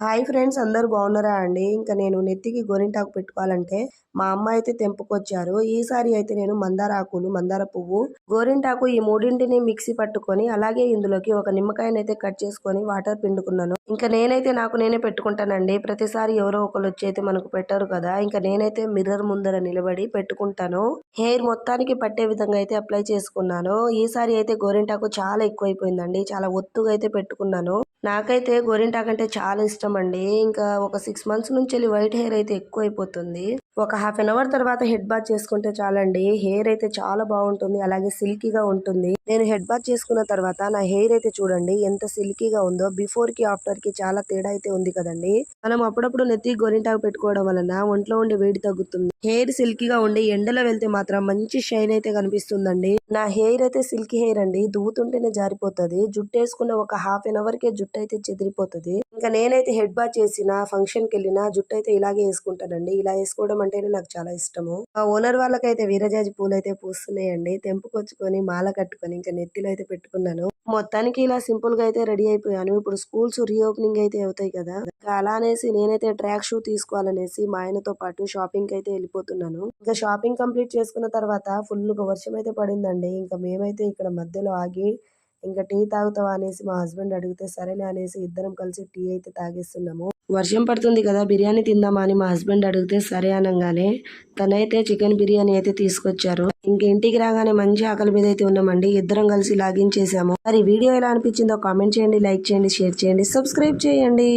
Hi friends, అందరూ బాగున్నారా అండి? ఇంకా నేను నెత్తికి గోరింటాకు పెట్టుకోవాలంటే మా అమ్మ అయితే తెంపుకొచ్చారు. ఈసారి అయితే నేను మందార ఆకులు, మందార పువ్వు, గోరింటాకు ఈ మూడింటిని మిక్సీ పట్టుకొని అలాగే ఇందులోకి ఒక నిమ్మకాయనైతే కట్ చేసుకొని వాటర్ పిండుకున్నాను. ఇంకా నేనైతే నాకు నేనే పెట్టుకుంటానండి. ప్రతిసారి ఎవరో ఒకరు వచ్చి అయితే మనకు పెట్టరు కదా. ఇంకా నేనైతే మిర్రర్ ముందర నిలబడి పెట్టుకుంటాను. హెయిర్ మొత్తానికి పట్టే విధంగా అయితే అప్లై చేసుకున్నాను. ఈసారి అయితే గోరింటాకు చాలా ఎక్కువైపోయిందండి. చాలా ఒత్తుగా అయితే పెట్టుకున్నాను. నాకైతే గోరింటాకు అంటే చాలా ఇష్టం అండి. ఇంకా ఒక 6 మంత్స్ నుంచి వైట్ హెయిర్ అయితే ఎక్కువైపోతుంది. ఒక హాఫ్ అన్ అవర్ తర్వాత హెడ్ బాత్ చేసుకుంటే చాలండి. హెయిర్ అయితే చాలా బాగుంటుంది, అలాగే సిల్కీగా ఉంటుంది. నేను హెడ్ బాత్ చేసుకున్న తర్వాత నా హెయిర్ అయితే చూడండి ఎంత సిల్కీగా ఉందో. బిఫోర్ కి ఆఫ్టర్ కి చాలా తేడా అయితే ఉంది కదండి. మనం అప్పుడప్పుడు నెత్తి గోరింటాకు పెట్టుకోవడం వలన ఒంట్లో ఉండే వేడి తగ్గుతుంది. హెయిర్ సిల్కీగా ఉండి ఎండలో వెళ్తే మాత్రం మంచి షైన్ అయితే కనిపిస్తుందండి. నా హెయిర్ అయితే సిల్కీ హెయిర్ అండి. దువ్వుతుంటేనే జారిపోతుంది. జుట్టు వేసుకున్న ఒక హాఫ్ అన్ అవర్ కే జుట్టు అయితే చెదిరిపోతుంది. ఇంకా నేనైతే హెడ్ బాత్ చేసిన ఫంక్షన్ కి వెళ్ళిన జుట్టు అయితే ఇలాగే వేసుకుంటానండి. ఇలా వేసుకోవడం అంటేనే నాకు చాలా ఇష్టము. ఆ ఓనర్ వాళ్ళకైతే వీరజాజి పూలు అయితే పూస్తున్నాయండి. తెంపుకొచ్చుకొని మాల కట్టుకొని ఇంకా నెత్తిలో అయితే పెట్టుకున్నాను. మొత్తానికి ఇలా సింపుల్ గా అయితే రెడీ అయిపోయాను. ఇప్పుడు స్కూల్స్ రీఓపెనింగ్ అయితే అవుతాయి కదా. ఇంకా అలా అనేసి నేనైతే ట్రాక్ షూ తీసుకోవాలనేసి మా ఆయనతో పాటు షాపింగ్ కి అయితే వెళ్ళిపోతున్నాను. ఇంకా షాపింగ్ కంప్లీట్ చేసుకున్న తర్వాత ఫుల్ గా వర్షం అయితే పడిందండి. ఇంకా మేమైతే ఇక్కడ మధ్యలో ఆగి ఇంకా టీ తాగుతావా అనేసి మా హస్బెండ్ అడిగితే సరేలే అనేసి ఇద్దరం కలిసి టీ అయితే తాగేస్తున్నాము. వర్షం పడుతుంది కదా, బిర్యానీ తిందామా అని మా హస్బెండ్ అడిగితే సరే అనగానే తనైతే చికెన్ బిర్యానీ అయితే తీసుకొచ్చారు. ఇంక ఇంటికి రాగానే మంచి ఆకలి మీద అయితే ఉన్నామండి. ఇద్దరం కలిసి లాగిన్ చేసాము. మరి వీడియో ఎలా అనిపించిందో కామెంట్ చేయండి, లైక్ చేయండి, షేర్ చేయండి, సబ్స్క్రైబ్ చేయండి.